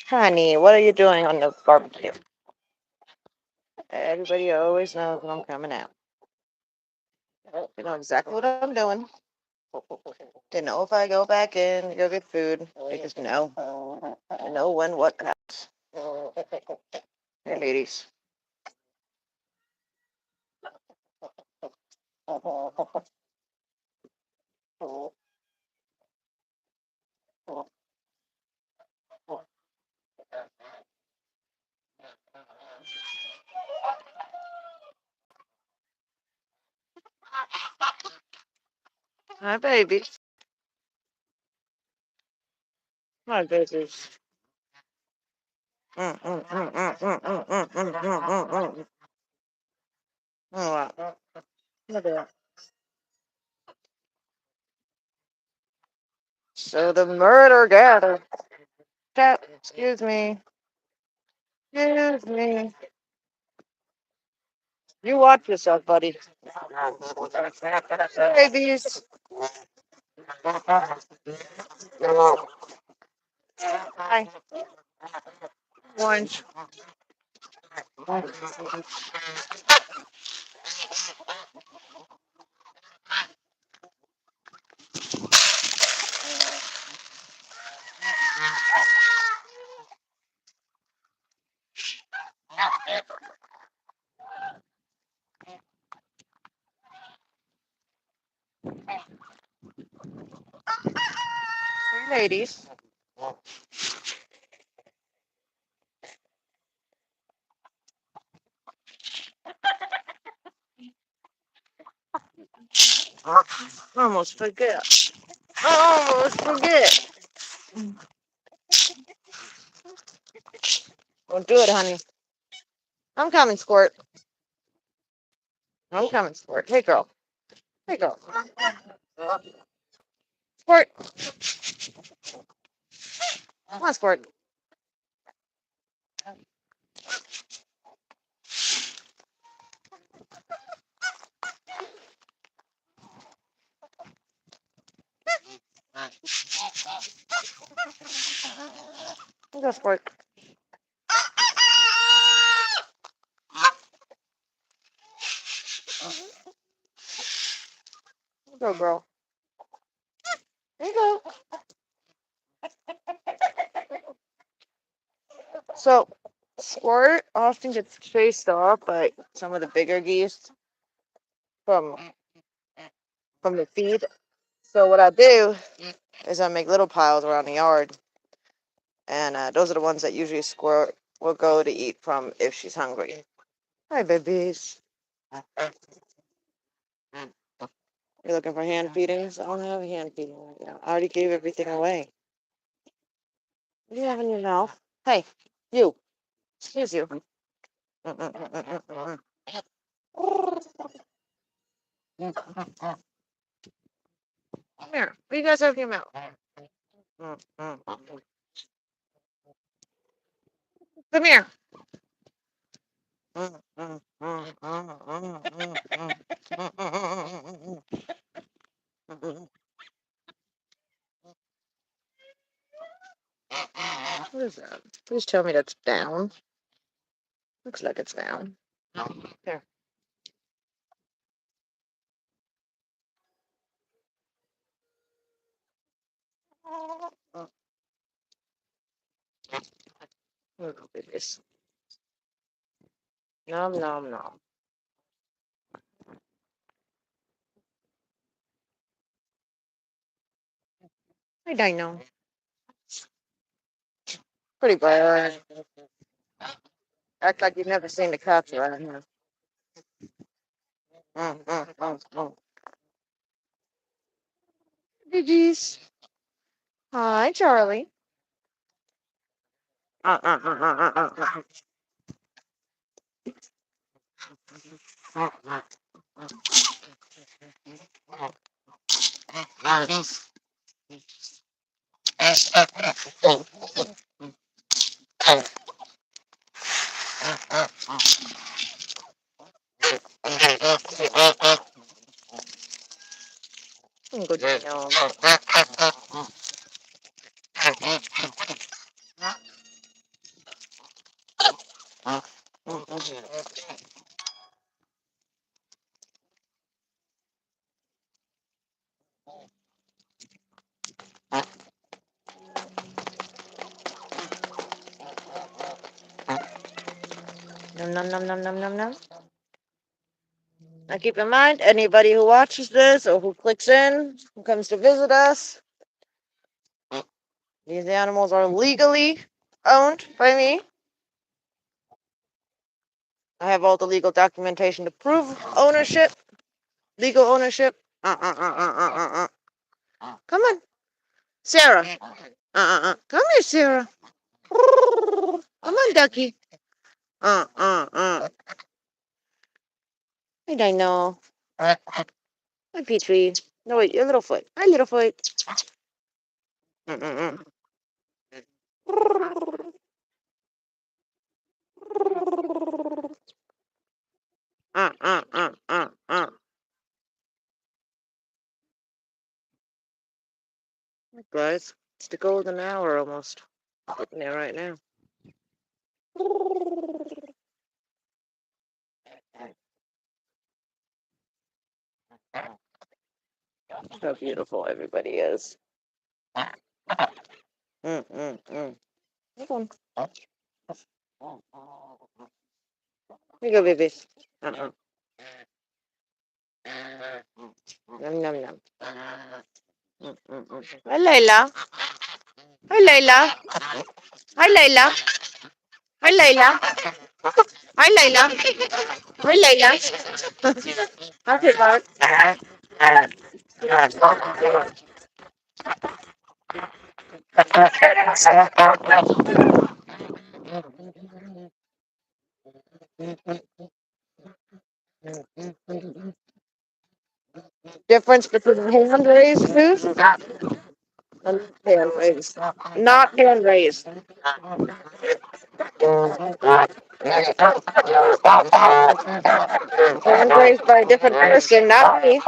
Honey, what are you doing on the barbecue? Everybody always knows when I'm coming out. You know exactly what I'm doing. They know if I go back in to go get food. They just know. I know when what happens. Hey, ladies. Hi, babies. Hi, babies. Mm, mm, mm, mm, mm, mm, mm, mm, mm, mm. Oh, wow. Look at that. So the murder gathered. Chat, excuse me. Excuse me. You watch yourself, buddy. Babies. Hi. Orange. Hey, ladies. Almost forget. Almost forget. Don't do it, honey. I'm coming, Squirt. I'm coming, Squirt. Hey, girl. Hey, girl. Squirt. Come on, Squirt. Here you go, Squirt. Here you go, girl. There you go. So, Squirt often gets chased off by some of the bigger geese from from the feed. So what I do is I make little piles around the yard, and those are the ones that usually Squirt will go to eat from if she's hungry. Hi, babies. You're looking for hand feedings? I don't have a hand feeding right now. I already gave everything away. What do you have in your mouth? Hey, you. Excuse you. Come here. What do you guys have in your mouth? Come here. What is that? Please tell me that's down. Looks like it's down. There. Look at this. Nom nom nom. Hey, Dino. Pretty bad. Act like you've never seen the cops around here. Giggies. Hi, Charlie. Go Dino. Num num num num num num num. Now keep in mind, anybody who watches this or who clicks in, who comes to visit us, these animals are legally owned by me. I have all the legal documentation to prove ownership, legal ownership. Come on, Sarah. Come here, Sarah. Come on, Ducky. Hey, Dino. Hi, Petrie. No, wait, your little foot. Hi, little foot. Mm-mm-mm. Uh, uh, uh, uh, uh. Guys, it's the golden hour almost. Sitting there right now. How beautiful everybody is. Mm. Come on. Here you go, baby. Uh-uh. Nom, nom, nom. Hi, Layla. Hi, Layla. Hi, Layla. Hi, Layla. Hi, Layla. Hi, Layla. Okay, Bart. Difference between hand raised goose and hand raised. Not hand raised. Hand raised by a different person, not me.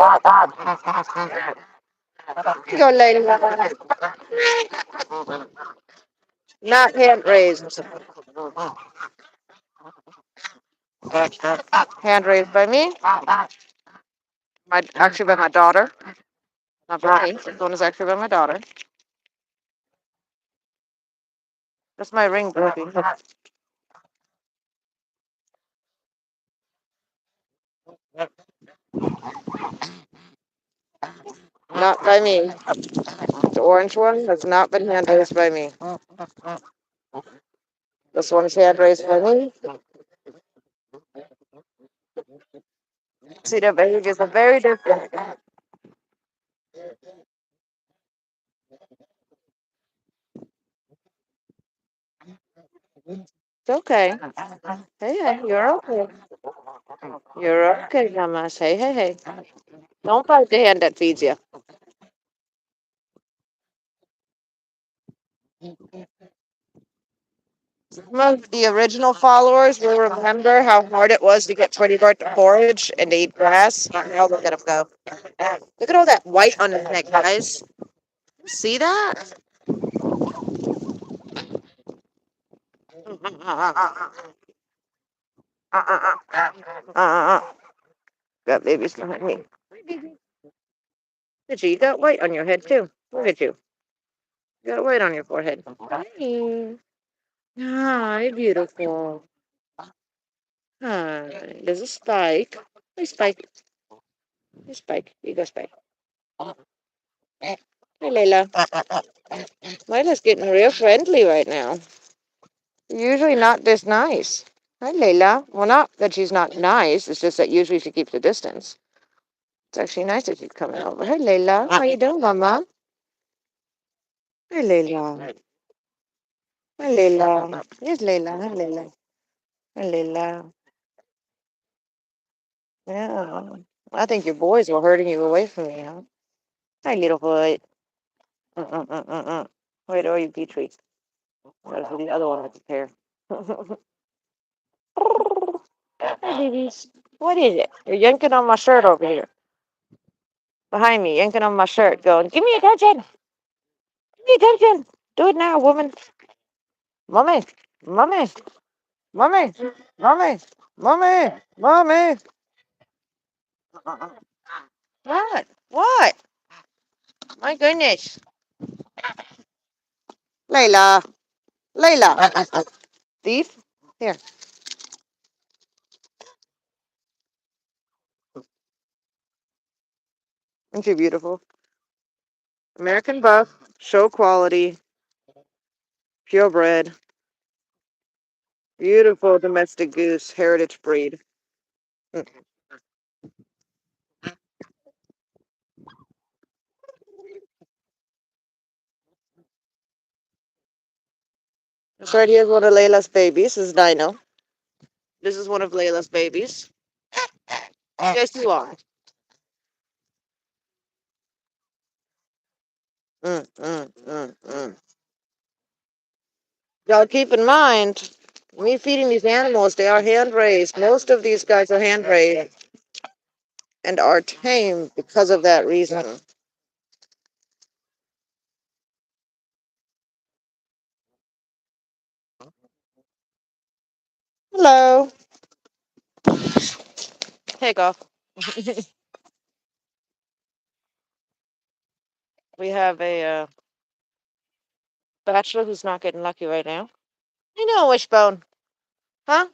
Go, lady. Not hand raised. Hand raised by me. Actually by my daughter. Not by me. This one is actually by my daughter. That's my ring, baby. Not by me. The orange one has not been hand raised by me. This one's hand raised by me. See, the behaviors are very different. It's okay. Hey, you're okay. You're okay, Mama. Hey. Don't bite the hand that feeds you. Some of the original followers will remember how hard it was to get Pretty Bart to forage and to eat grass. Now look at him go. Look at all that white on his neck, guys. See that? Got babies behind me. Did you got white on your head too? Look at you. You got white on your forehead. Hi. Hi, beautiful. Hi. There's a Spike. Hey, Spike. Hey, Spike. You go, Spike. Hey, Layla. Layla's getting real friendly right now. Usually not this nice. Hi, Layla. Well, not that she's not nice. It's just that usually she keeps a distance. It's actually nice that she's coming over. Hey, Layla. How you doing, Mama? Hey, Layla. Hey, Layla. Here's Layla. Hi, Layla. Hi, Layla. Yeah. I think your boys were hurting you away from me, huh? Hi, little boy. Where are you, Petrie? That's the other one with the pair. Hi, babies. What is it? You're yanking on my shirt over here. Behind me, yanking on my shirt, going, give me attention. Give me attention. Do it now, woman. Mommy. Mommy. Mommy, mommy, mommy, mommy. What? What? My goodness. Layla, Layla. Thief? Here. Isn't she beautiful? American buff, show quality, purebred, beautiful domestic goose, heritage breed. Mm. This right here is one of Layla's babies. This is Dino. This is one of Layla's babies. Yes, you are. Mm. Y'all keep in mind, me feeding these animals, they are hand raised. Most of these guys are hand raised and are tame because of that reason. Hello. Take off. We have a bachelor who's not getting lucky right now. I know, Wishbone. Huh?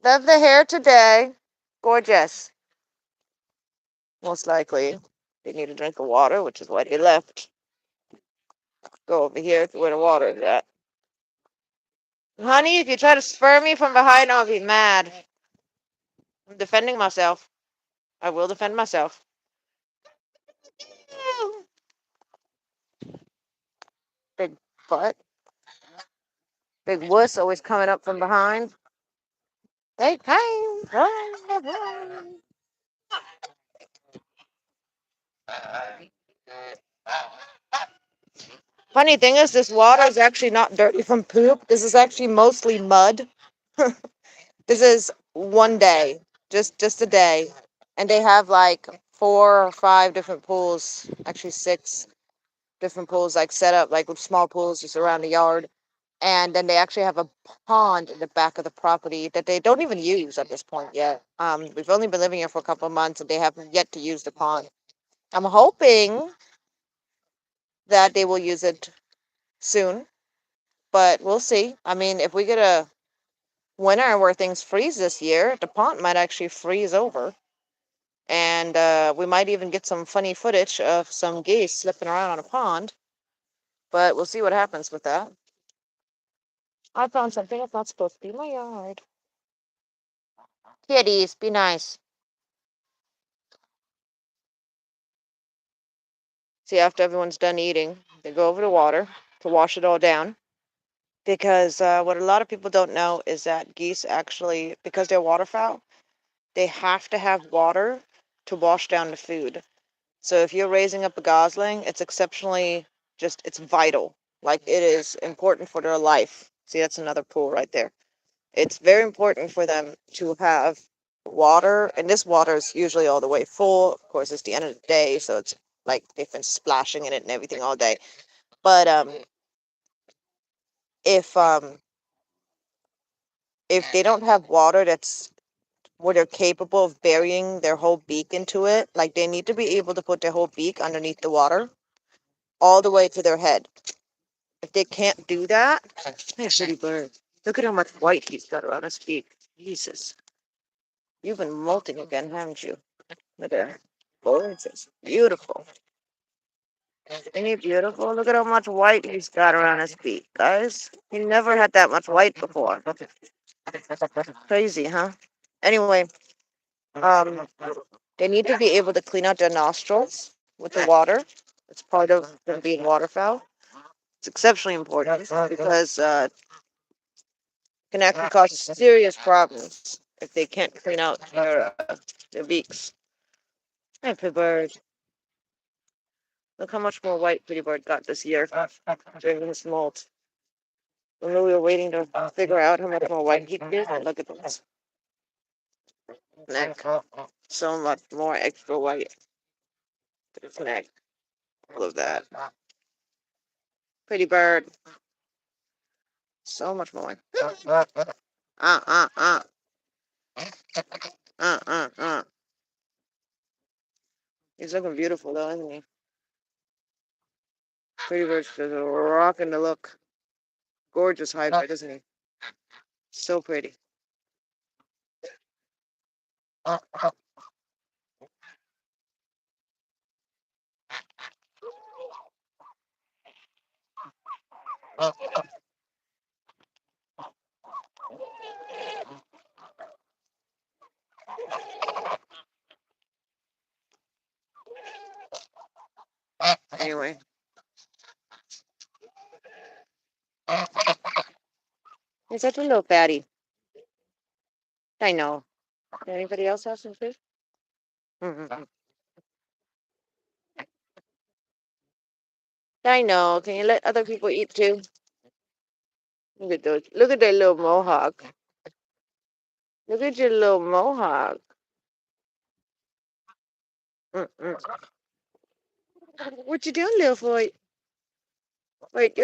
Love the hair today. Gorgeous. Most likely. They need a drink of water, which is why they left. Go over here to where the water is at. Honey, if you try to spur me from behind, I'll be mad. I'm defending myself. I will defend myself. Big butt. Big wuss always coming up from behind. They came. Funny thing is, this water is actually not dirty from poop. This is actually mostly mud. This is one day, just a day, and they have like 4 or 5 different pools, actually 6 different pools, like set up like with small pools just around the yard, and then they actually have a pond in the back of the property that they don't even use at this point yet. We've only been living here for a couple of months, and they haven't yet to use the pond. I'm hoping that they will use it soon, but we'll see. I mean, if we get a winter where things freeze this year, the pond might actually freeze over. And we might even get some funny footage of some geese slipping around on a pond. But we'll see what happens with that. I found something that's not supposed to be in my yard. Kitties, be nice. See, after everyone's done eating, they go over to water to wash it all down. Because what a lot of people don't know is that geese actually, because they're waterfowl, they have to have water to wash down the food. So if you're raising up a gosling, it's exceptionally it's vital. Like it is important for their life. See, that's another pool right there. It's very important for them to have water, and this water is usually all the way full. Of course, it's the end of the day, so it's like they've been splashing in it and everything all day. But if um, if they don't have water that's where they're capable of burying their whole beak into it, like they need to be able to put their whole beak underneath the water all the way to their head. If they can't do that, hey, pretty bird. Look at how much white he's got around his beak. Jesus. You've been molting again, haven't you? Look at that. Gorgeous. Beautiful. Isn't he beautiful? Look at how much white he's got around his beak, guys. He never had that much white before. Crazy, huh? Anyway, um, they need to be able to clean out their nostrils with the water. It's part of them being waterfowl. It's exceptionally important because can actually cause serious problems if they can't clean out their beaks. Hey, Pretty Bird. Look how much more white Pretty Bird got this year during his molt. When we were waiting to figure out how much more white he could get, look at this neck. So much more extra white. His neck. All of that. Pretty Bird. So much more. Uh, uh, uh, uh. He's looking beautiful though, isn't he? Pretty much just rocking the look. Gorgeous hybrid, isn't he? So pretty. Anyway, he's such a little fatty. I know. Anybody else have some fish? Mm-mm. I know. Can you let other people eat too? Look at those. Look at that little mohawk. Look at your little mohawk. Mm-mm. What you doing, little boy? Wait,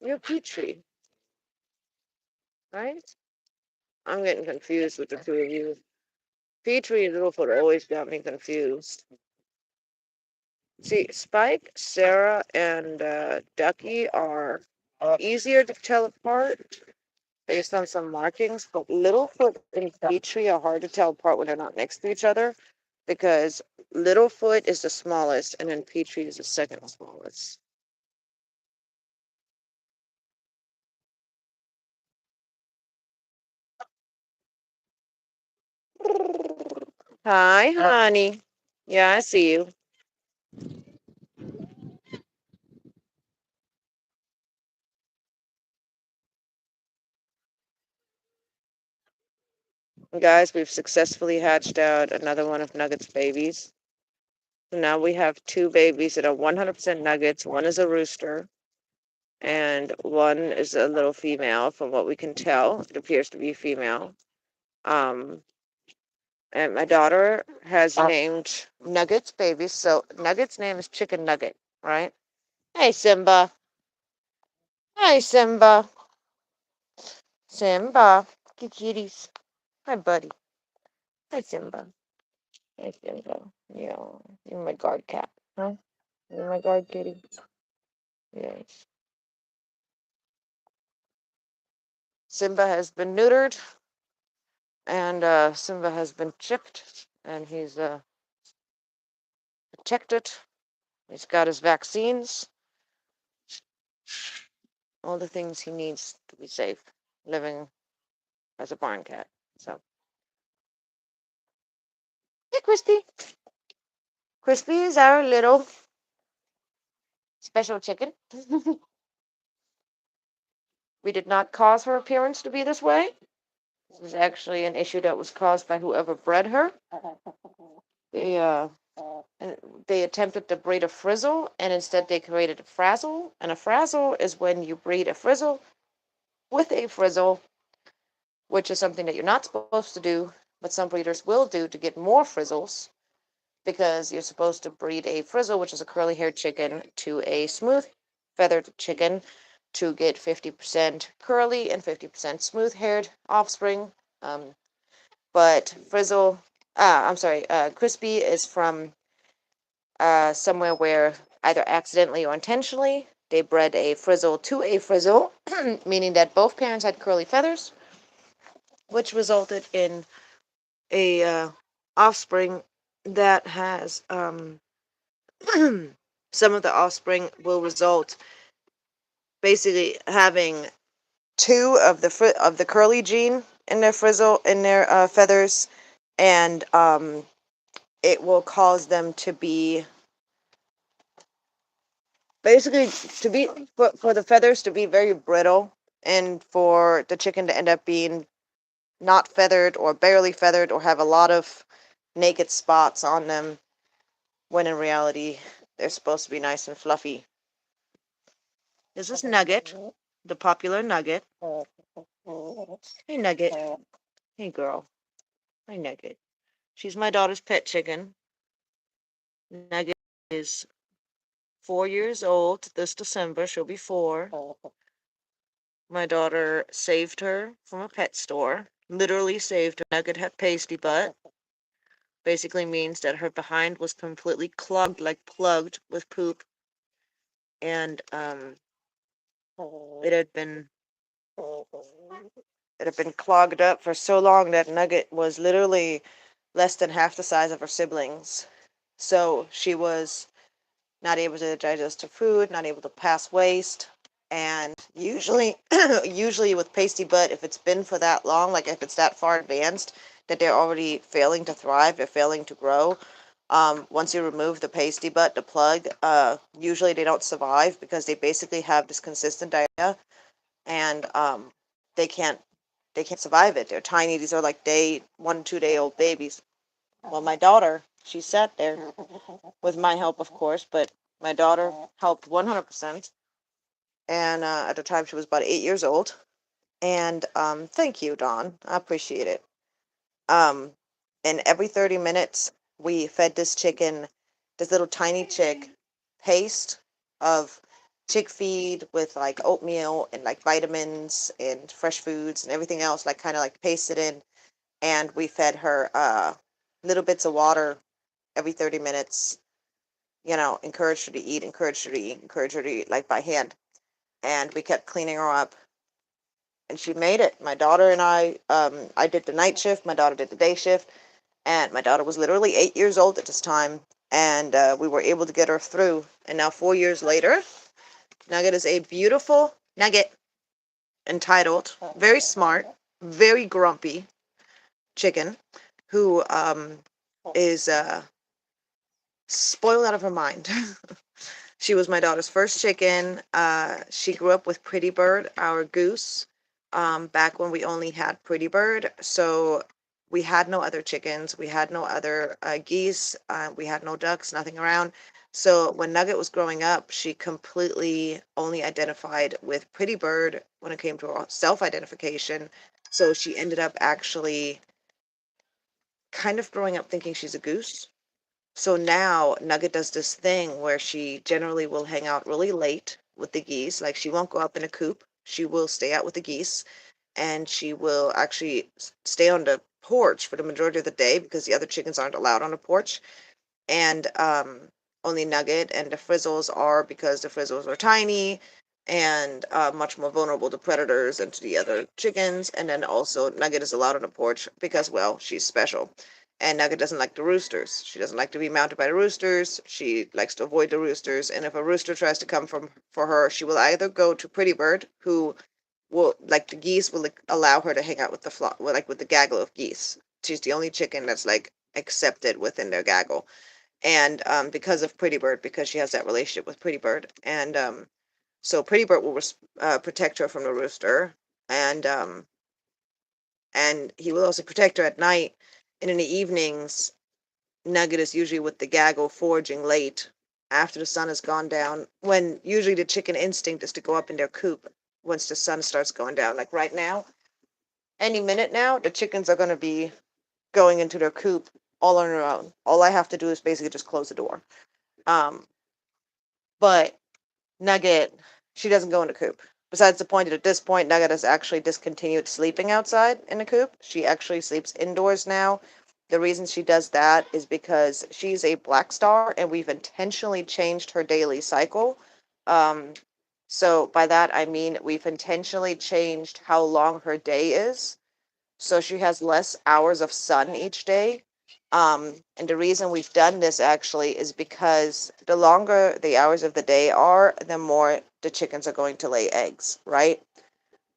you're Petrie, right? I'm getting confused with the two of you. Petrie and Littlefoot always got me confused. See, Spike, Sarah, and Ducky are easier to tell apart based on some markings, but Littlefoot and Petrie are hard to tell apart when they're not next to each other because Littlefoot is the smallest and then Petrie is the second smallest. Hi, honey. Yeah, I see you. Guys, we've successfully hatched out another one of Nugget's babies. So now we have two babies that are 100% Nuggets. One is a rooster, and one is a little female. From what we can tell, it appears to be female. Um, and my daughter has named Nuggets babies. So Nugget's name is Chicken Nugget, right? Hey, Simba. Hi, Simba. Simba. Kitties. Hi, buddy. Hi, Simba. Hi, Simba. Yeah, you're my guard cat, huh? You're my guard kitty. Yes. Simba has been neutered, and Simba has been chipped, and he's protected. He's got his vaccines, all the things he needs to be safe, living as a barn cat. So, hey, Crispy. Crispy is our little special chicken. We did not cause her appearance to be this way. This is actually an issue that was caused by whoever bred her. They they attempted to breed a frizzle, and instead they created a frazzle. And a frazzle is when you breed a frizzle with a frizzle, which is something that you're not supposed to do, but some breeders will do to get more frizzles, because you're supposed to breed a frizzle, which is a curly-haired chicken, to a smooth-feathered chicken to get 50% curly and 50% smooth-haired offspring. But Crispy is from somewhere where either accidentally or intentionally they bred a frizzle to a frizzle, meaning that both parents had curly feathers, which resulted in a offspring that has some of the offspring will result basically having two of the curly gene in their frizzle in their feathers, and it will cause them to be basically to be for the feathers to be very brittle, and for the chicken to end up being not feathered or barely feathered or have a lot of naked spots on them, when in reality they're supposed to be nice and fluffy. This is Nugget, the popular Nugget. Hey, Nugget. Hey, girl. Hi, Nugget. She's my daughter's pet chicken. Nugget is 4 years old this December. She'll be 4. My daughter saved her from a pet store. Literally saved her. Nugget had pasty butt. Basically means that her behind was completely clogged, like plugged with poop, and it had been it had been clogged up for so long that Nugget was literally less than half the size of her siblings. So she was not able to digest her food, not able to pass waste. And usually, usually with pasty butt, if it's been for that long, like if it's that far advanced, that they're already failing to thrive, they're failing to grow. Once you remove the pasty butt, the plug, usually they don't survive because they basically have this consistent diarrhea, and they can't they can't survive it. They're tiny. These are like 1, 2 day old babies. Well, my daughter, she sat there with my help, of course, but my daughter helped 100%. And at the time, she was about 8 years old. And thank you, Dawn. I appreciate it. Um, and every 30 minutes, we fed this chicken, this little tiny chick, paste of chick feed with like oatmeal and like vitamins and fresh foods and everything else, like kind of like pasted in. And we fed her little bits of water every 30 minutes, encouraged her to eat, encouraged her to eat, encouraged her to eat, like by hand. And we kept cleaning her up, and she made it. My daughter and I did the night shift, my daughter did the day shift, and my daughter was literally 8 years old at this time, and we were able to get her through. And now 4 years later, Nugget is a beautiful Nugget, entitled, very smart, very grumpy chicken who is spoiled out of her mind. She was my daughter's first chicken. She grew up with Pretty Bird, our goose, back when we only had Pretty Bird. So we had no other chickens. We had no other geese. We had no ducks, nothing around. So when Nugget was growing up, she completely only identified with Pretty Bird when it came to her self-identification. So she ended up actually kind of growing up thinking she's a goose. So now Nugget does this thing where she generally will hang out really late with the geese. Like she won't go up in a coop. She will stay out with the geese, and she will actually stay on the porch for the majority of the day because the other chickens aren't allowed on the porch. And only Nugget and the Frizzles are, because the Frizzles are tiny and much more vulnerable to predators and to the other chickens. And then also Nugget is allowed on the porch because, well, she's special. And Nugget doesn't like the roosters. She doesn't like to be mounted by the roosters. She likes to avoid the roosters. And if a rooster tries to come for her, she will either go to Pretty Bird, who will, like, the geese will like, allow her to hang out with the flock, like with the gaggle of geese. She's the only chicken that's like accepted within their gaggle. And because of Pretty Bird, because she has that relationship with Pretty Bird. And so Pretty Bird will protect her from the rooster, and he will also protect her at night. And in the evenings, Nugget is usually with the gaggle foraging late after the sun has gone down, when usually the chicken instinct is to go up in their coop once the sun starts going down. Like right now, any minute now, the chickens are going to be going into their coop all on their own. All I have to do is basically just close the door. Um, but Nugget, she doesn't go in the coop. Besides the point that at this point, Nugget has actually discontinued sleeping outside in the coop. She actually sleeps indoors now. The reason she does that is because she's a black star, and we've intentionally changed her daily cycle. Um, so by that, I mean we've intentionally changed how long her day is. So she has less hours of sun each day. And the reason we've done this actually is because the longer the hours of the day are, the more the chickens are going to lay eggs, right?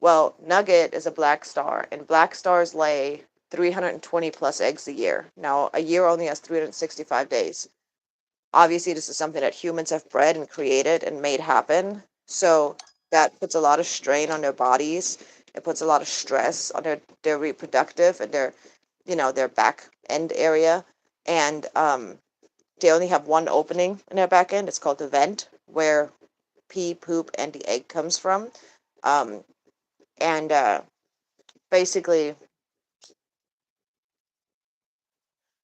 Well, Nugget is a black star, and black stars lay 320 plus eggs a year. Now, a year only has 365 days. Obviously, this is something that humans have bred and created and made happen. So that puts a lot of strain on their bodies. It puts a lot of stress on their reproductive and their back end area. And they only have one opening in their back end. It's called the vent, where pee, poop, and the egg comes from. Um, and basically,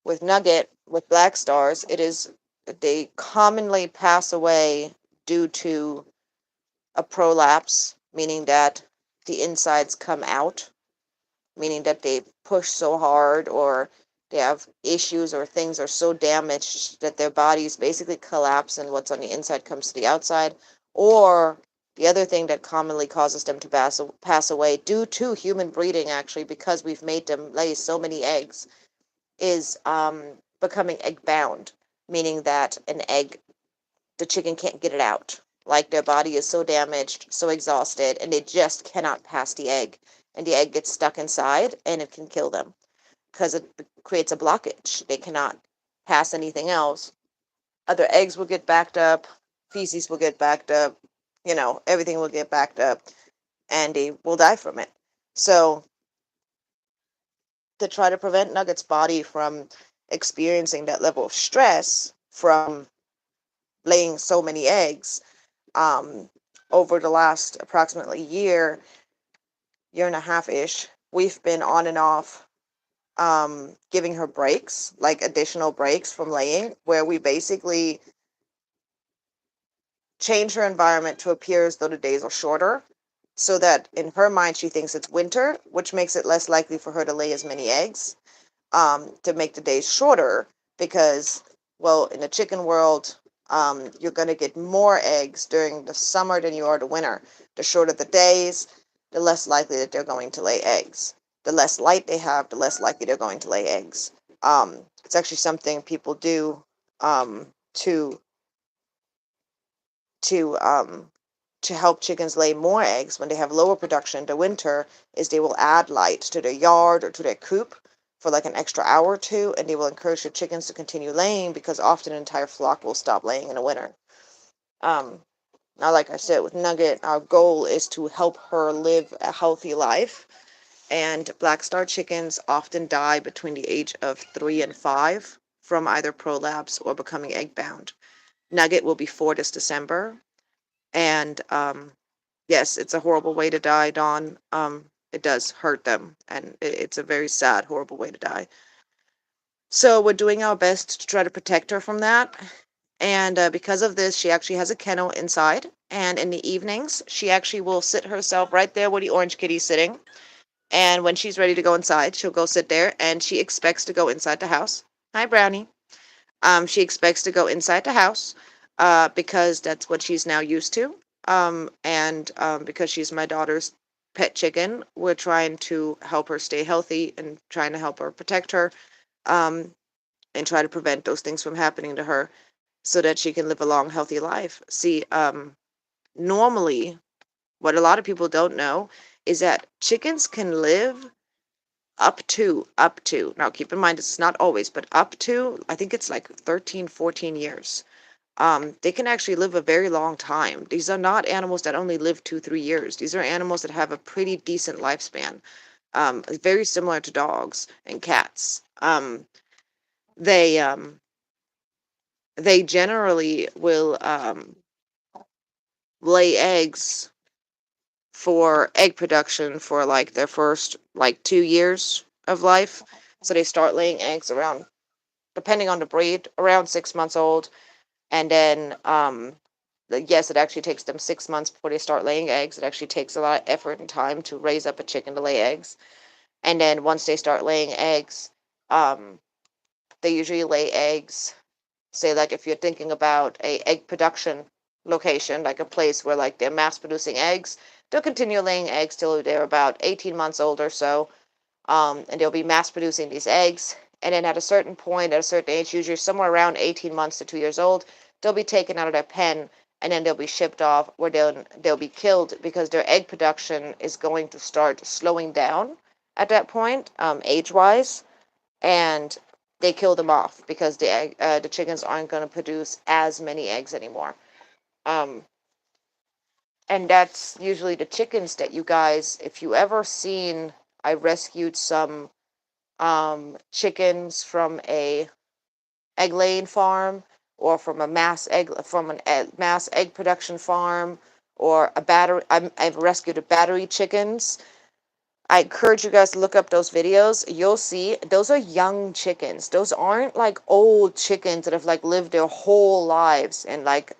with Nugget, with black stars, they commonly pass away due to a prolapse, meaning that the insides come out, meaning that they push so hard or they have issues or things are so damaged that their bodies basically collapse and what's on the inside comes to the outside. Or the other thing that commonly causes them to pass away due to human breeding, actually, because we've made them lay so many eggs, is becoming egg bound, meaning that the chicken can't get it out. Like their body is so damaged, so exhausted, and they just cannot pass the egg. And the egg gets stuck inside and it can kill them because it creates a blockage. They cannot pass anything else. Other eggs will get backed up, feces will get backed up, everything will get backed up, and they will die from it. So, to try to prevent Nugget's body from experiencing that level of stress from laying so many eggs, um, over the last approximately year and a half ish, we've been on and off giving her breaks, like additional breaks from laying, where we basically change her environment to appear as though the days are shorter, so that in her mind she thinks it's winter, which makes it less likely for her to lay as many eggs, to make the days shorter, because, well, in the chicken world, you're going to get more eggs during the summer than you are the winter. The shorter the days, the less likely that they're going to lay eggs. The less light they have, the less likely they're going to lay eggs. It's actually something people do, to to um, to help chickens lay more eggs when they have lower production in the winter, is they will add light to their yard or to their coop for like an extra hour or two, and they will encourage the chickens to continue laying, because often an entire flock will stop laying in the winter. Um, Now, like I said, with Nugget, our goal is to help her live a healthy life, and black star chickens often die between the age of 3 and 5 from either prolapse or becoming egg bound. Nugget will be 4 this December, and yes, it's a horrible way to die, Dawn. It does hurt them, and it's a very sad, horrible way to die. So we're doing our best to try to protect her from that. And because of this, she actually has a kennel inside. And in the evenings, she actually will sit herself right there where the orange kitty's sitting. And when she's ready to go inside, she'll go sit there, and she expects to go inside the house. Hi, Brownie. She expects to go inside the house, because that's what she's now used to. And because she's my daughter's pet chicken, we're trying to help her stay healthy and trying to help her protect her, um, and try to prevent those things from happening to her so that she can live a long, healthy life. See, normally, what a lot of people don't know is that chickens can live up to, now keep in mind, it's not always, but up to, I think it's like 13, 14 years. They can actually live a very long time. These are not animals that only live 2, 3 years. These are animals that have a pretty decent lifespan. Very similar to dogs and cats. They they generally will lay eggs for egg production for like their first like 2 years of life. So they start laying eggs around, depending on the breed, around 6 months old. And then, yes, it actually takes them 6 months before they start laying eggs. It actually takes a lot of effort and time to raise up a chicken to lay eggs. And then once they start laying eggs, um, they usually lay eggs. Say, like, if you're thinking about a egg production location, like a place where like they're mass producing eggs, they'll continue laying eggs till they're about 18 months old or so, and they'll be mass producing these eggs. And then at a certain point, at a certain age, usually somewhere around 18 months to 2 years old, they'll be taken out of their pen, and then they'll be shipped off, where they'll be killed, because their egg production is going to start slowing down at that point, age-wise, and they kill them off because the chickens aren't going to produce as many eggs anymore. Um, and that's usually the chickens that you guys, if you ever seen, I rescued some chickens from a egg laying farm, or from a mass egg production farm, or a battery. I've rescued a battery chickens. I encourage you guys to look up those videos. You'll see those are young chickens. Those aren't like old chickens that have like lived their whole lives and like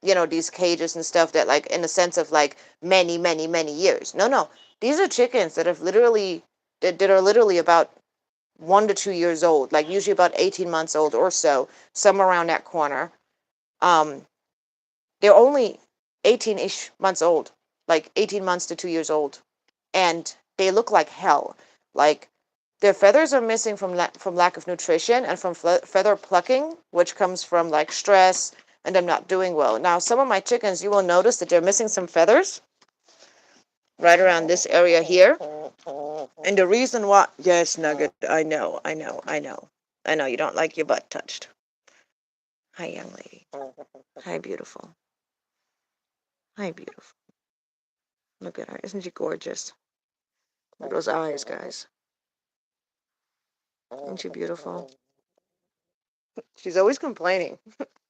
these cages and stuff that like in the sense of like many, many, many years. No, no. These are chickens that have literally that are literally about 1 to 2 years old, like usually about 18 months old or so, somewhere around that corner. Um, they're only 18-ish months old, like 18 months to 2 years old, and they look like hell. Like their feathers are missing from lack of nutrition and from feather plucking, which comes from like stress and them not doing well. Now, some of my chickens, you will notice that they're missing some feathers right around this area here. And the reason why, yes, Nugget, I know you don't like your butt touched. Hi, young lady. Hi, beautiful. Hi, beautiful. Look at her. Isn't she gorgeous? Look at those eyes, guys. Isn't she beautiful? She's always complaining.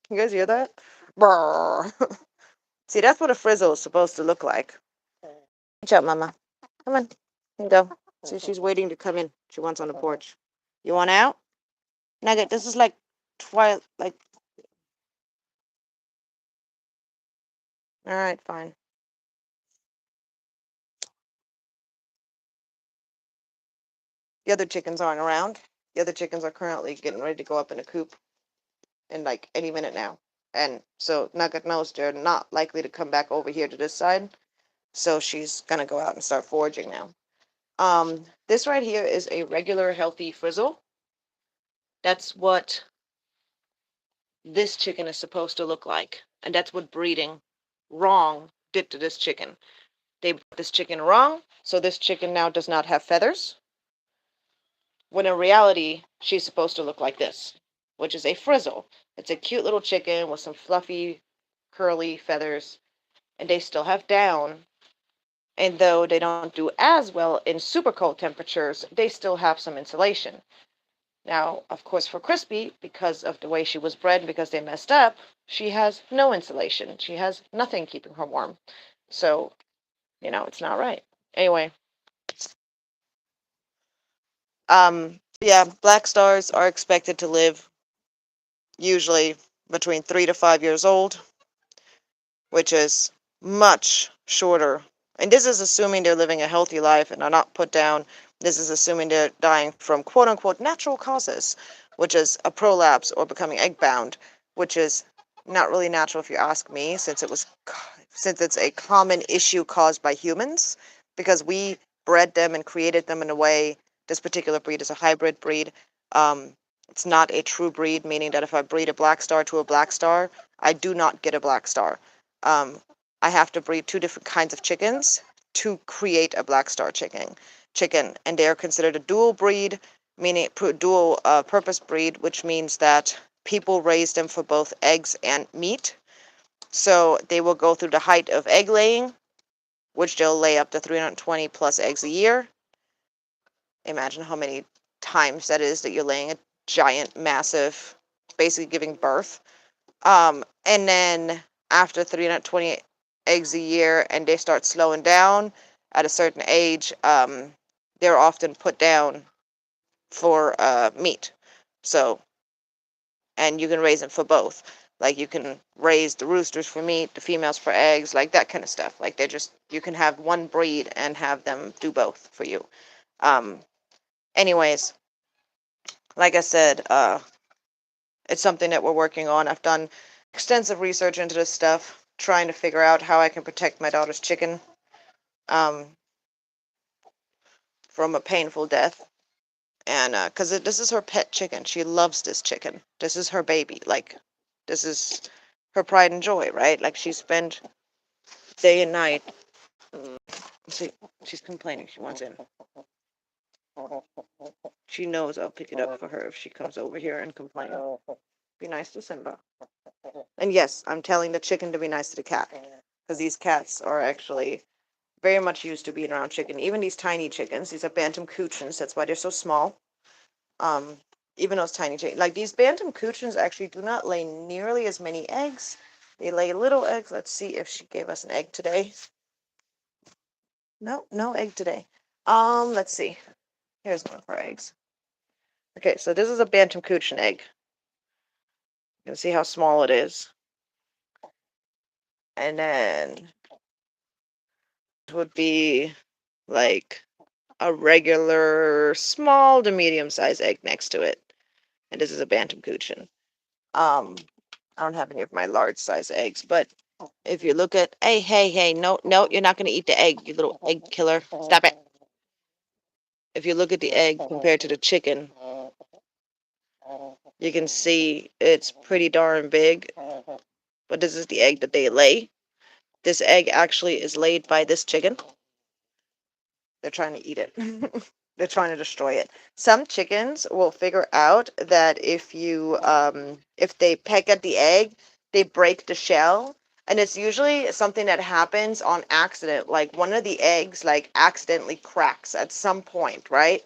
You guys hear that? Brrr. See, that's what a frizzle is supposed to look like. Good job, Mama. Come on. Here you go. See, she's waiting to come in. She wants on the porch. You want out? Nugget, this is like twilight. Like, all right, fine. The other chickens aren't around. The other chickens are currently getting ready to go up in a coop in like any minute now. And so Nugget knows they're not likely to come back over here to this side. So she's gonna go out and start foraging now. This right here is a regular healthy frizzle. That's what this chicken is supposed to look like. And that's what breeding wrong did to this chicken. They bred this chicken wrong, so this chicken now does not have feathers. When in reality, she's supposed to look like this, which is a frizzle. It's a cute little chicken with some fluffy, curly feathers, and they still have down. And though they don't do as well in super cold temperatures, they still have some insulation. Now, of course, for Crispy, because of the way she was bred, because they messed up, she has no insulation. She has nothing keeping her warm. So, it's not right. Anyway, yeah, black stars are expected to live usually between 3 to 5 years old, which is much shorter. And this is assuming they're living a healthy life and are not put down. This is assuming they're dying from quote unquote natural causes, which is a prolapse or becoming egg bound, which is not really natural if you ask me, since it's a common issue caused by humans, because we bred them and created them in a way. This particular breed is a hybrid breed. It's not a true breed, meaning that if I breed a black star to a black star, I do not get a black star. I have to breed two different kinds of chickens to create a black star chicken, and they are considered a dual breed, meaning dual purpose breed, which means that people raise them for both eggs and meat. So they will go through the height of egg laying, which they'll lay up to 320 plus eggs a year. Imagine how many times that is that you're laying a giant, massive, basically giving birth. And then after 320 eggs a year and they start slowing down at a certain age, they're often put down for meat. So, and you can raise them for both. Like you can raise the roosters for meat, the females for eggs, like that kind of stuff. Like you can have one breed and have them do both for you. Anyways, like I said, it's something that we're working on. I've done extensive research into this stuff, trying to figure out how I can protect my daughter's chicken from a painful death. And because this is her pet chicken, she loves this chicken. This is her baby. Like, this is her pride and joy, right? Like, she spent day and night. See, she's complaining. She wants in. She knows I'll pick it up for her if she comes over here and complains. Be nice to Simba. And yes, I'm telling the chicken to be nice to the cat. Because these cats are actually very much used to being around chicken. Even these tiny chickens, these are bantam coochins. That's why they're so small. Even those tiny chickens, like these bantam coochins, actually do not lay nearly as many eggs. They lay little eggs. Let's see if she gave us an egg today. No, no egg today. Let's see. Here's one of her eggs. Okay, so this is a bantam coochin egg. You can see how small it is. And then would be like a regular small to medium sized egg next to it. And this is a bantam coochie. I don't have any of my large size eggs, but if you look at, hey, no, you're not going to eat the egg, you little egg killer. Stop it. If you look at the egg compared to the chicken, you can see it's pretty darn big, but this is the egg that they lay. This egg actually is laid by this chicken. They're trying to eat it. They're trying to destroy it. Some chickens will figure out that if they peck at the egg, they break the shell. And it's usually something that happens on accident. Like one of the eggs like accidentally cracks at some point, right?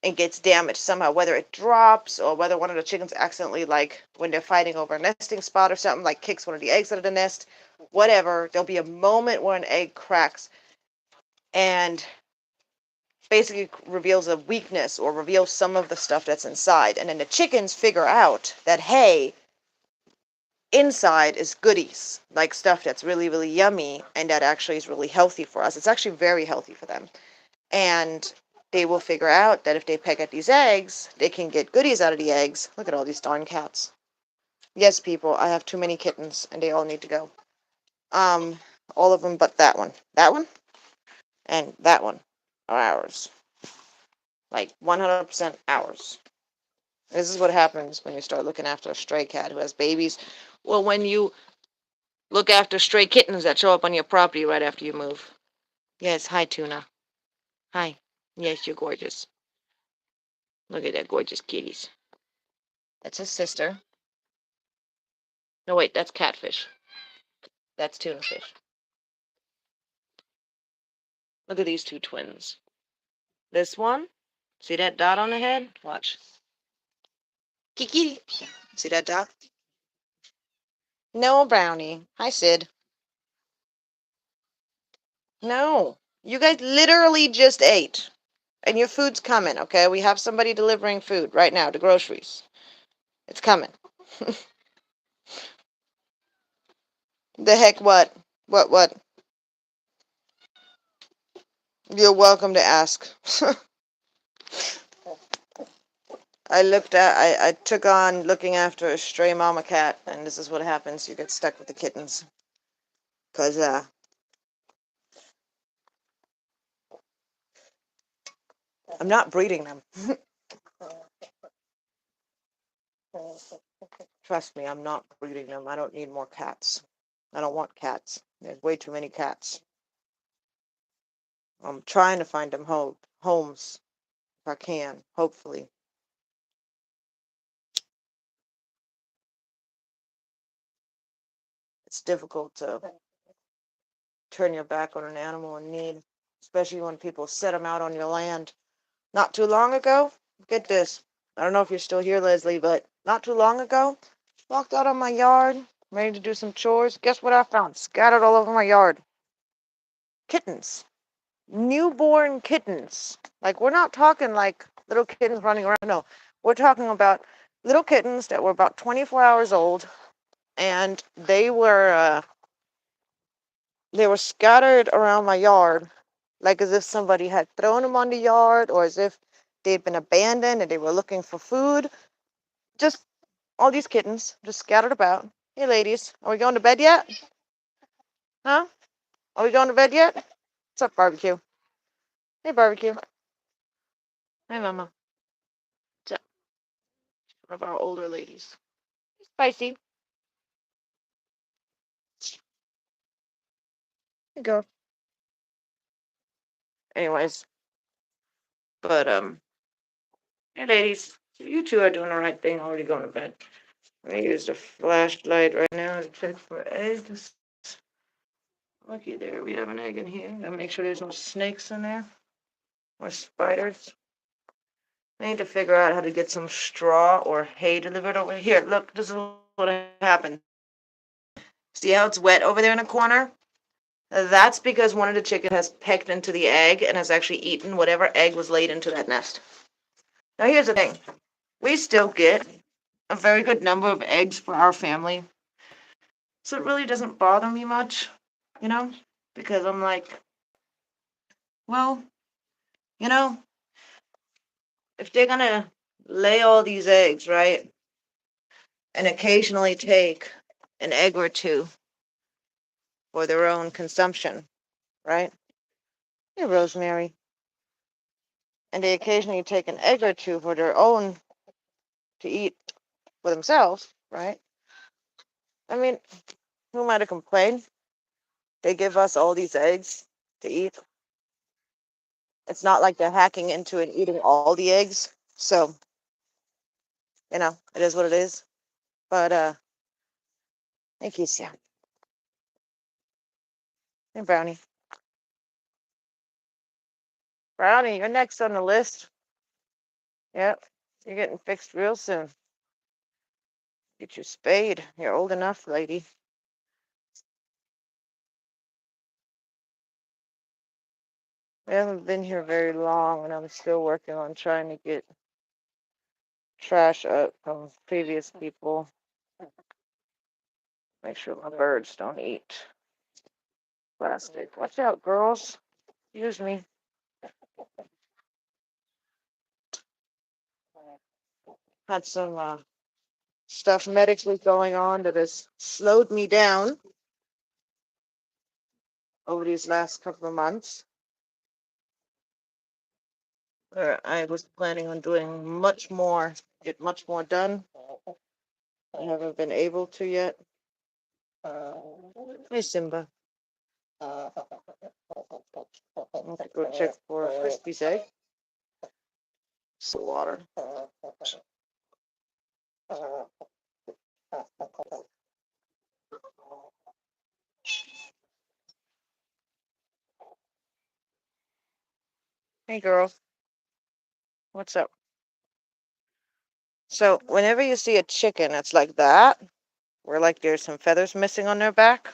And gets damaged somehow, whether it drops or whether one of the chickens accidentally, like when they're fighting over a nesting spot or something, like kicks one of the eggs out of the nest, whatever. There'll be a moment where an egg cracks and basically reveals a weakness or reveals some of the stuff that's inside. And then the chickens figure out that, hey, inside is goodies, like stuff that's really, really yummy and that actually is really healthy for us. It's actually very healthy for them. And they will figure out that if they peck at these eggs, they can get goodies out of the eggs. Look at all these darn cats. Yes, people, I have too many kittens and they all need to go. All of them but that one. That one and that one are ours. Like 100% ours. This is what happens when you start looking after a stray cat who has babies. Well, when you look after stray kittens that show up on your property right after you move. Yes, hi, Tuna. Hi. Yes, you're gorgeous. Look at that gorgeous kitties. That's his sister. No, wait, that's catfish. That's tuna fish. Look at these two twins. This one, see that dot on the head? Watch. Kiki. See that dot? No, Brownie. Hi, Sid. No. You guys literally just ate. And your food's coming, okay? We have somebody delivering food right now, the groceries. It's coming. The heck what? What? You're welcome to ask. I took on looking after a stray mama cat, and this is what happens. You get stuck with the kittens. Because, I'm not breeding them. Trust me, I'm not breeding them. I don't need more cats. I don't want cats. There's way too many cats. I'm trying to find them homes if I can, hopefully. It's difficult to turn your back on an animal in need, especially when people set them out on your land. Not too long ago, get this. I don't know if you're still here, Leslie, but not too long ago, walked out on my yard, ready to do some chores. Guess what I found? Scattered all over my yard. Kittens. Newborn kittens. Like, we're not talking like little kittens running around. No, we're talking about little kittens that were about 24 hours old, and they were scattered around my yard, like as if somebody had thrown them on the yard, or as if they'd been abandoned and they were looking for food. Just all these kittens just scattered about. Hey, ladies, are we going to bed yet? Huh? Are we going to bed yet? What's up, Barbecue? Hey, Barbecue. Hi, Mama. What's up? One of our older ladies. Spicy. Here you go. Anyways, but hey, ladies, you two are doing the right thing. Already going to bed. I'm gonna use the flashlight right now to check for eggs. Looky there, we have an egg in here. Gotta make sure there's no snakes in there or spiders. I need to figure out how to get some straw or hay delivered over here. Look, this is what happened. See how it's wet over there in the corner? That's because one of the chickens has pecked into the egg and has actually eaten whatever egg was laid into that nest. Now here's the thing. We still get a very good number of eggs for our family. So it really doesn't bother me much, you know, because I'm like, well, you know, if they're gonna lay all these eggs, right, and occasionally take an egg or two for their own consumption, right? Hey, Rosemary. And they occasionally take an egg or two for their own to eat for themselves, right? I mean, who am I to complain? They give us all these eggs to eat. It's not like they're hacking into and eating all the eggs. So, it is what it is. But thank you, Sam. And Brownie. Brownie, you're next on the list. Yep. You're getting fixed real soon. Get you spayed. You're old enough, lady. I haven't been here very long, and I'm still working on trying to get trash up from previous people. Make sure my birds don't eat plastic. Watch out, girls. Excuse me. Had some stuff medically going on that has slowed me down over these last couple of months. Where I was planning on doing much more, get much more done. I haven't been able to yet. Hey, Simba. Let's go check for Crispy's egg. Some water. Hey, girl. What's up? So, whenever you see a chicken that's like that, where like there's some feathers missing on their back,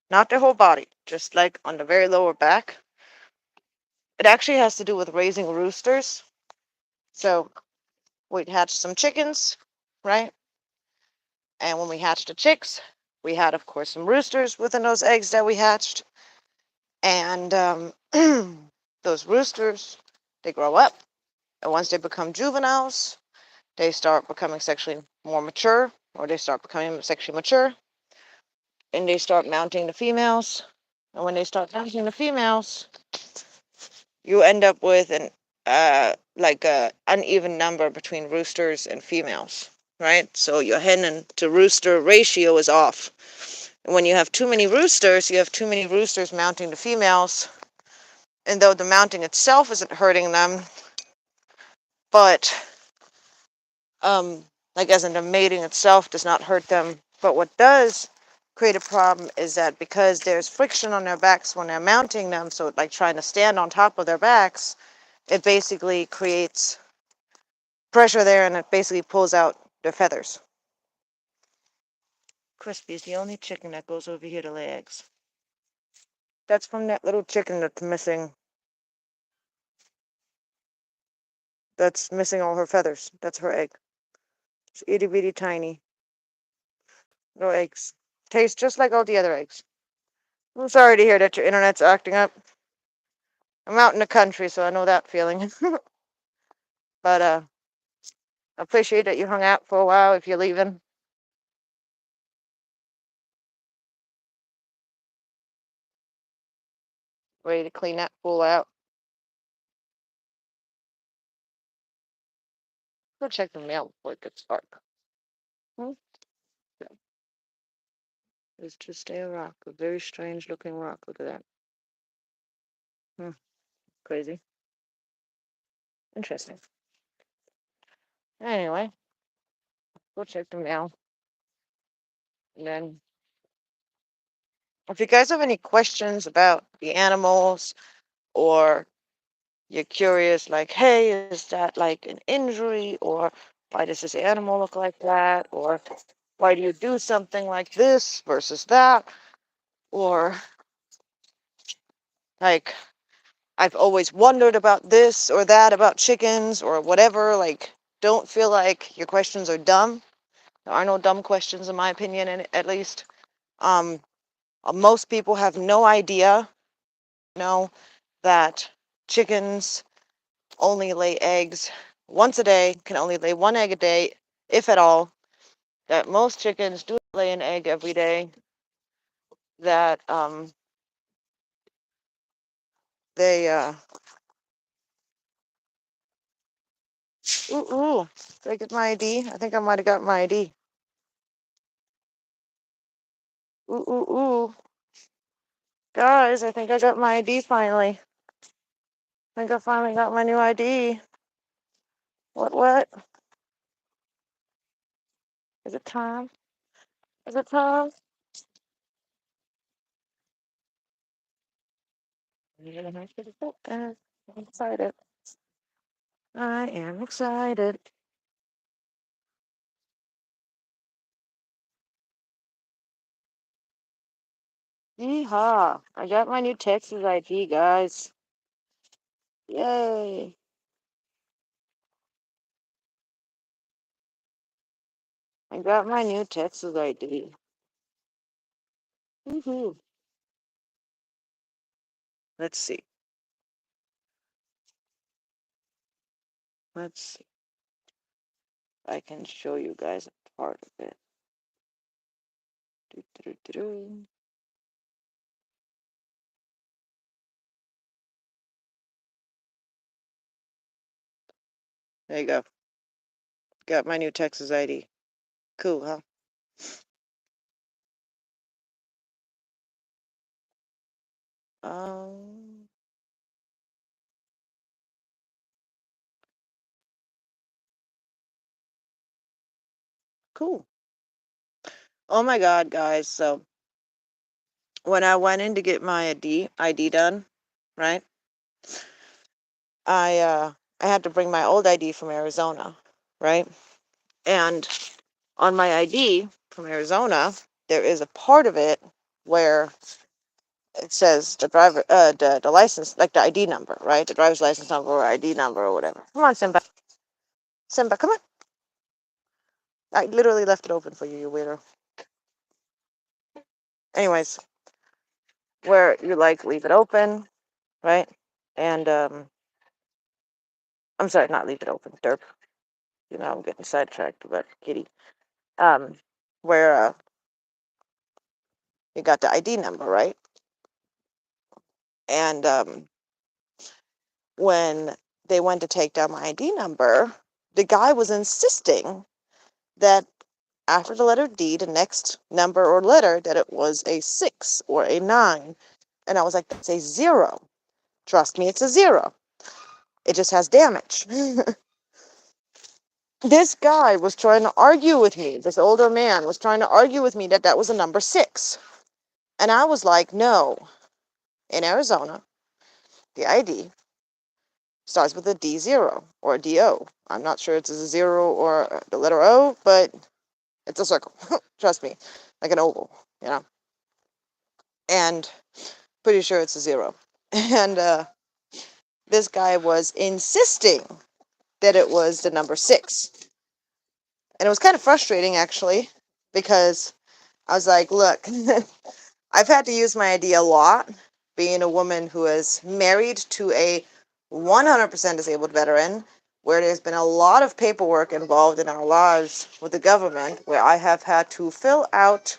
not their whole body, just like on the very lower back, it actually has to do with raising roosters. So, we'd hatch some chickens, right? And when we hatched the chicks, we had, of course, some roosters within those eggs that we hatched. And those roosters, they grow up. And once they become juveniles, they start becoming sexually more mature, or they start becoming sexually mature, and they start mounting the females. And when they start mounting the females, you end up with an like a uneven number between roosters and females, right? So your hen and to rooster ratio is off. And when you have too many roosters, you have too many roosters mounting the females. And though the mounting itself isn't hurting them, but like as in the mating itself does not hurt them. But what does create a problem is that because there's friction on their backs when they're mounting them, so like trying to stand on top of their backs, it basically creates pressure there and it basically pulls out their feathers. Crispy is the only chicken that goes over here to lay eggs. That's from that little chicken that's missing. That's missing all her feathers. That's her egg. It's itty bitty tiny. Little eggs. Taste just like all the other eggs. I'm sorry to hear that your internet's acting up. I'm out in the country, so I know that feeling. But I appreciate that you hung out for a while if you're leaving. Ready to clean that pool out. Go check the mail before it gets dark. Hmm? It's just a rock, a very strange looking rock. Look at that. Hmm. Crazy. Interesting. Anyway, go check the mail. And then, if you guys have any questions about the animals or you're curious, like, hey, is that like an injury? Or why does this animal look like that? Or why do you do something like this versus that? Or like, I've always wondered about this or that about chickens or whatever. Like, don't feel like your questions are dumb. There are no dumb questions, in my opinion, at least. Most people have no idea, that chickens only lay eggs once a day, can only lay one egg a day, if at all, that most chickens do lay an egg every day, that they ooh, did I get my ID? I think I might have got my ID. Ooh. Guys, I think I got my ID finally. I think I finally got my new ID. What? Is it time? Is it time? I'm excited. I am excited. Yeehaw. I got my new Texas ID, guys. Yay. I got my new Texas ID. Woohoo. Let's see. Let's see. I can show you guys a part of it. Doo-doo-doo-doo. There you go. Got my new Texas ID. Cool, huh? Um, cool. Oh my God, guys. So when I went in to get my ID done, right? I had to bring my old ID from Arizona, right? And on my ID from Arizona, there is a part of it where it says the license, like the ID number, right? The driver's license number or ID number or whatever. Come on, Simba. Simba, come on. I literally left it open for you, you weirdo. Anyways, where you like leave it open, right? And I'm sorry, not leave it open, derp. I'm getting sidetracked about kitty. Um, where you got the ID number, right? And when they went to take down my ID number, the guy was insisting that after the letter D, the next number or letter, that it was a 6 or a 9. And I was like, that's a 0. Trust me, it's a 0. It just has damage. This guy was trying to argue with me. This older man was trying to argue with me that that was a number 6. And I was like, no. In Arizona, the ID starts with a D0 or a DO. I'm not sure it's a 0 or the letter O, but it's a circle. Trust me, like an oval, And pretty sure it's a 0. And this guy was insisting that it was the number 6. And it was kind of frustrating, actually, because I was like, look, I've had to use my ID a lot, being a woman who is married to a 100% disabled veteran, where there's been a lot of paperwork involved in our lives with the government, where I have had to fill out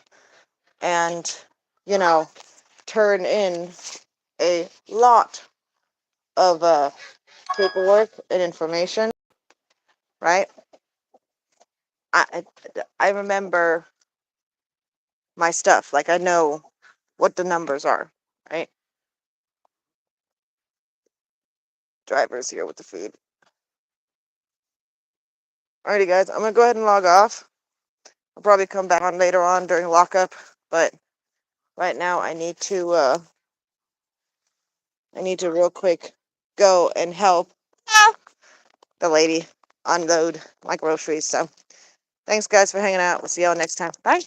and, turn in a lot of paperwork and information, right? I, I remember my stuff. Like, I know what the numbers are, right? Driver's here with the food. Alrighty, guys, I'm gonna go ahead and log off. I'll probably come back on later on during lockup, but right now I need to real quick go and help the lady unload my groceries. So thanks, guys, for hanging out. We'll see y'all next time. Bye.